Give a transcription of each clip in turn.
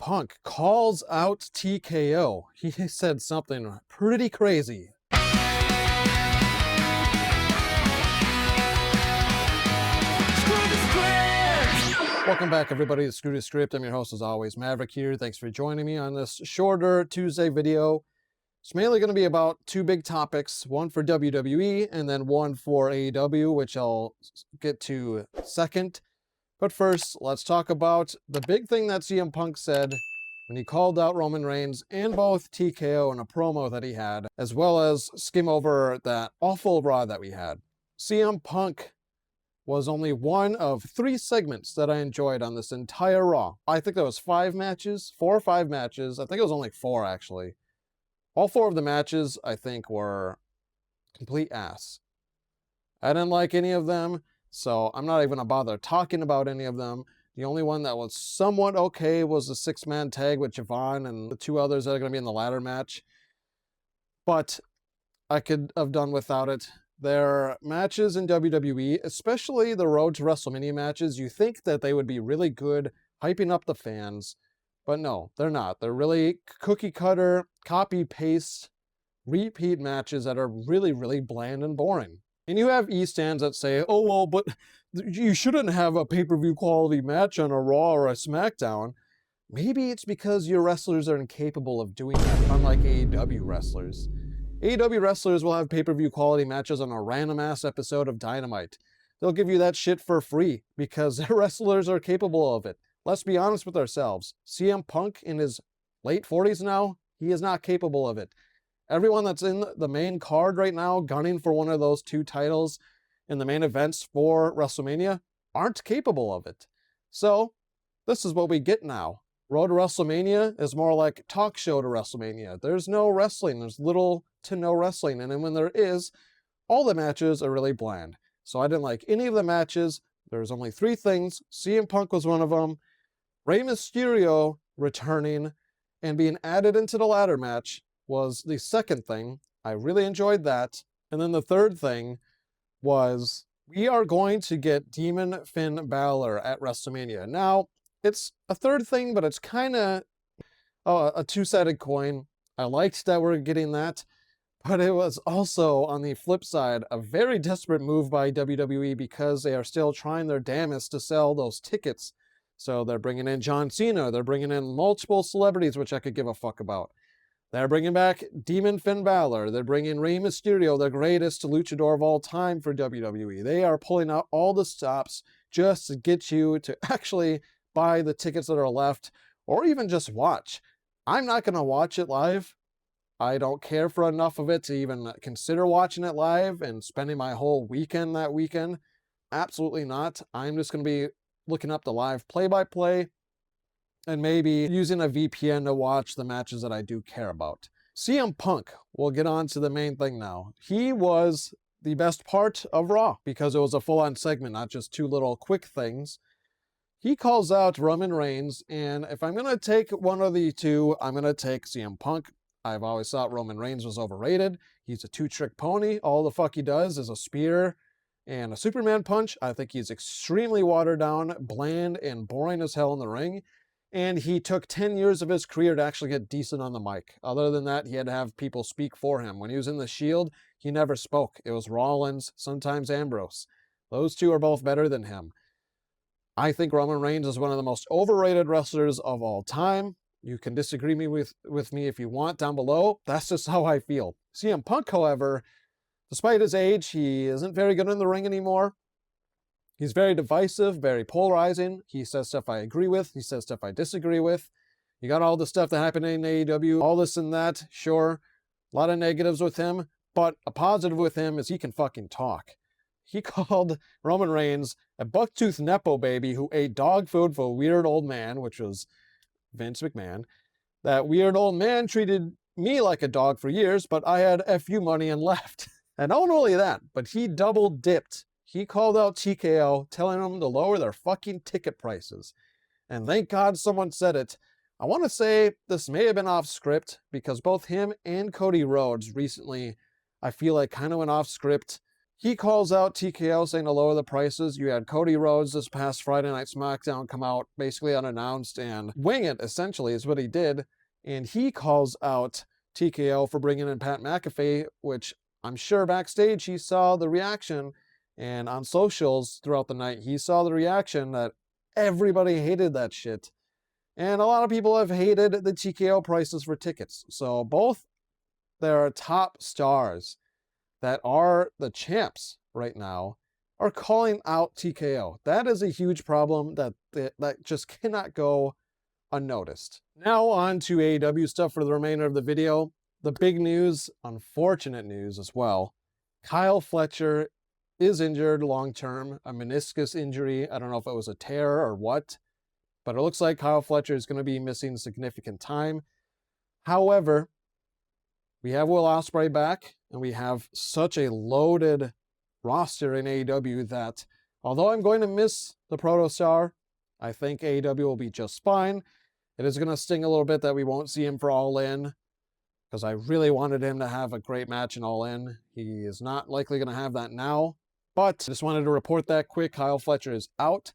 Punk calls out TKO. He said something pretty crazy. Welcome back, everybody, to Screw the Script. I'm your host, as always, Maverick here. Thanks for joining me on this shorter Tuesday video. It's mainly going to be about two big topics, one for WWE and then one for AEW, which I'll get to second. But first, let's talk about the big thing that CM Punk said when he called out Roman Reigns and both TKO in a promo that he had, as well as skim over that awful Raw that we had. CM Punk was only one of 3 segments that I enjoyed on this entire Raw. I think there was 4 or 5 matches. I think it was only 4, actually. All 4 of the matches, I think, were complete ass. I didn't like any of them, so I'm not even going to bother talking about any of them. The only one that was somewhat okay was the 6-man tag with Javon and the 2 others that are going to be in the ladder match. But I could have done without it. Their matches in WWE, especially the Road to WrestleMania matches, you think that they would be really good, hyping up the fans. But no, they're not. They're really cookie cutter, copy paste, repeat matches that are really, really bland and boring. And you have E-stands that say, oh, well, but you shouldn't have a pay-per-view quality match on a Raw or a SmackDown. Maybe it's because your wrestlers are incapable of doing that, unlike AEW wrestlers. AEW wrestlers will have pay-per-view quality matches on a random-ass episode of Dynamite. They'll give you that shit for free because their wrestlers are capable of it. Let's be honest with ourselves. CM Punk in his late 40s now, he is not capable of it. Everyone that's in the main card right now, gunning for one of those 2 titles in the main events for WrestleMania, aren't capable of it. So, this is what we get now. Road to WrestleMania is more like talk show to WrestleMania. There's no wrestling. There's little to no wrestling. And then when there is, all the matches are really bland. So I didn't like any of the matches. There's only 3 things. CM Punk was one of them. Rey Mysterio returning and being added into the ladder match was the second thing. I really enjoyed that. And then the third thing was we are going to get Demon Finn Balor at WrestleMania. Now, it's a third thing, but it's kind of a 2-sided coin. I liked that we're getting that, but it was also, on the flip side, a very desperate move by WWE because they are still trying their damnedest to sell those tickets. So they're bringing in John Cena. They're bringing in multiple celebrities, which I could give a fuck about. They're bringing back Demon Finn Balor. They're bringing Rey Mysterio, the greatest luchador of all time for WWE. They are pulling out all the stops just to get you to actually buy the tickets that are left, or even just watch. I'm not going to watch it live. I don't care for enough of it to even consider watching it live and spending my whole weekend that weekend. Absolutely not. I'm just going to be looking up the live play-by-play and maybe using a VPN to watch the matches that I do care about. CM Punk, we'll get on to the main thing now. He was the best part of Raw because it was a full-on segment, not just 2 little quick things. He calls out Roman Reigns, and if I'm going to take one of the 2, I'm going to take CM Punk. I've always thought Roman Reigns was overrated. He's a 2-trick pony. All the fuck he does is a spear and a Superman punch. I think he's extremely watered down, bland, and boring as hell in the ring. And he took 10 years of his career to actually get decent on the mic. Other than that, he had to have people speak for him. When he was in the Shield, he never spoke. It was Rollins, sometimes Ambrose. Those 2 are both better than him. I think Roman Reigns is one of the most overrated wrestlers of all time. You can disagree with me if you want down below. That's just how I feel. CM Punk, however, despite his age, he isn't very good in the ring anymore. He's very divisive, very polarizing. He says stuff I agree with. He says stuff I disagree with. You got all the stuff that happened in AEW, all this and that. Sure, a lot of negatives with him, but a positive with him is he can fucking talk. He called Roman Reigns a bucktooth nepo baby who ate dog food for a weird old man, which was Vince McMahon. That weird old man treated me like a dog for years, but I had FU money and left. And not only that, but he double dipped. He called out TKO, telling them to lower their fucking ticket prices. And thank God someone said it. I want to say this may have been off script because both him and Cody Rhodes recently, I feel like, kind of went off script He calls out TKO saying to lower the prices. You had Cody Rhodes this past Friday Night SmackDown come out basically unannounced and wing it, essentially, is what he did. And he calls out TKO for bringing in Pat McAfee, which I'm sure backstage he saw the reaction. And on socials throughout the night, he saw the reaction that everybody hated that shit. And a lot of people have hated the TKO prices for tickets. So both their top stars that are the champs right now are calling out TKO. That is a huge problem that just cannot go unnoticed. Now on to AEW stuff for the remainder of the video. The big news, unfortunate news as well. Kyle Fletcher is injured long-term, a meniscus injury. I don't know if it was a tear or what, but it looks like Kyle Fletcher is going to be missing significant time. However, we have Will Ospreay back, and we have such a loaded roster in AEW that although I'm going to miss the Protostar, I think AEW will be just fine. It is going to sting a little bit that we won't see him for All In, because I really wanted him to have a great match in All In. He is not likely going to have that now, but just wanted to report that quick. Kyle Fletcher is out.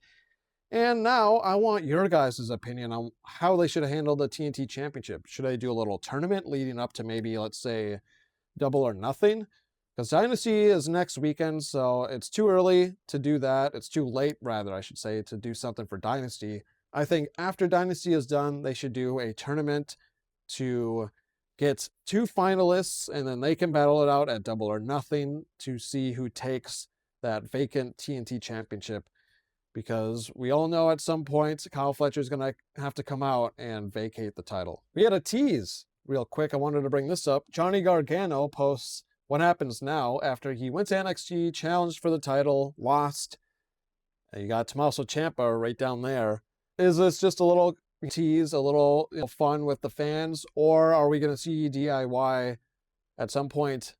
And now I want your guys' opinion on how they should handle the TNT Championship. Should I do a little tournament leading up to maybe, let's say, Double or Nothing? Because Dynasty is next weekend, so it's too early to do that. It's too late, rather, I should say, to do something for Dynasty. I think after Dynasty is done, they should do a tournament to get 2 finalists, and then they can battle it out at Double or Nothing to see who takes that vacant TNT Championship. Because we all know at some point Kyle Fletcher is going to have to come out and vacate the title. We had a tease real quick. I wanted to bring this up. Johnny Gargano posts what happens now after he went to NXT, challenged for the title, lost. And you got Tommaso Ciampa right down there. Is this just a little tease, a little fun with the fans, or are we going to see DIY at some point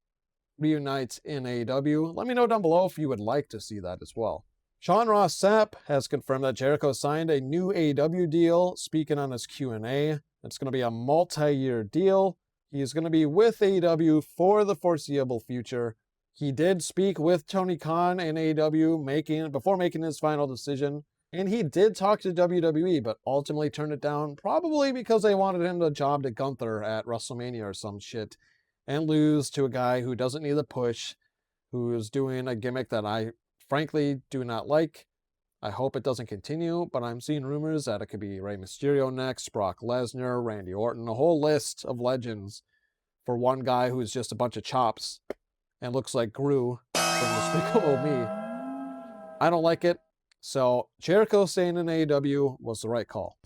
reunite in AEW? Let me know down below if you would like to see that as well. Sean Ross Sapp has confirmed that Jericho signed a new AEW deal, speaking on his Q&A. It's going to be a multi-year deal. He's going to be with AEW for the foreseeable future. He did speak with Tony Khan and AEW before making his final decision. And he did talk to WWE, but ultimately turned it down, probably because they wanted him to job to Gunther at WrestleMania or some shit and lose to a guy who doesn't need the push, who is doing a gimmick that I frankly do not like. I hope it doesn't continue, but I'm seeing rumors that it could be Rey Mysterio next, Brock Lesnar, Randy Orton, a whole list of legends for one guy who's just a bunch of chops and looks like Gru from Despicable Me. I don't like it, so Jericho staying in AEW was the right call.